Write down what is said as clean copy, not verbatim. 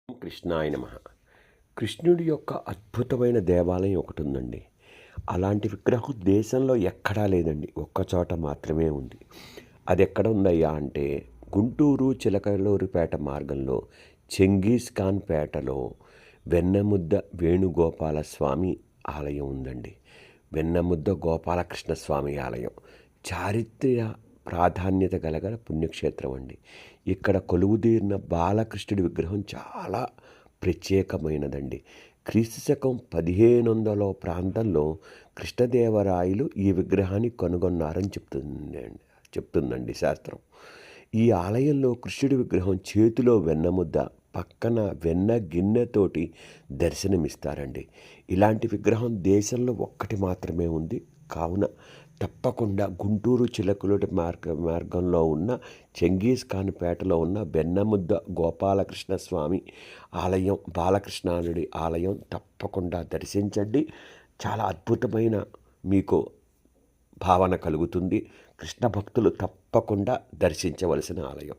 కృష్ణాయ నమః. కృష్ణుడి యొక్క అద్భుతమైన దేవాలయం ఒకటి ఉందండి. అలాంటి విగ్రహం దేశంలో ఎక్కడా లేదండి. ఒక్క చోట మాత్రమే ఉంది. అది ఎక్కడ ఉందయ్యా అంటే గుంటూరు చిలకలూరిపేట మార్గంలో చెంగీస్ ఖాన్ పేటలో వెన్నముద్ద వేణుగోపాల స్వామి ఆలయం ఉందండి. వెన్నముద్ద గోపాలకృష్ణ స్వామి ఆలయం చారిత్రక ప్రాధాన్యత గల పుణ్యక్షేత్రం అండి. ఇక్కడ కొలువుదీరిన బాలకృష్ణుడి విగ్రహం చాలా ప్రత్యేకమైనదండి. క్రీస్తు శకం 1500 ప్రాంతంలో కృష్ణదేవరాయలు ఈ విగ్రహాన్ని కనుగొన్నారని చెప్తుందండి శాస్త్రం. ఈ ఆలయంలో కృష్ణుడి విగ్రహం చేతిలో వెన్నముద్ద, పక్కన వెన్న గిన్నెతోటి దర్శనమిస్తారండి. ఇలాంటి విగ్రహం దేశంలో ఒక్కటి మాత్రమే ఉంది. కావున తప్పకుండా గుంటూరు చిలకలూరి మార్గంలో ఉన్న చెంగీస్ ఖాన్ పేటలో ఉన్న వెన్నముద్ద గోపాలకృష్ణ స్వామి ఆలయం, బాలకృష్ణుడి ఆలయం తప్పకుండా దర్శించండి. చాలా అద్భుతమైన మీకు భావన కలుగుతుంది. కృష్ణ భక్తులు తప్పకుండా దర్శించవలసిన ఆలయం.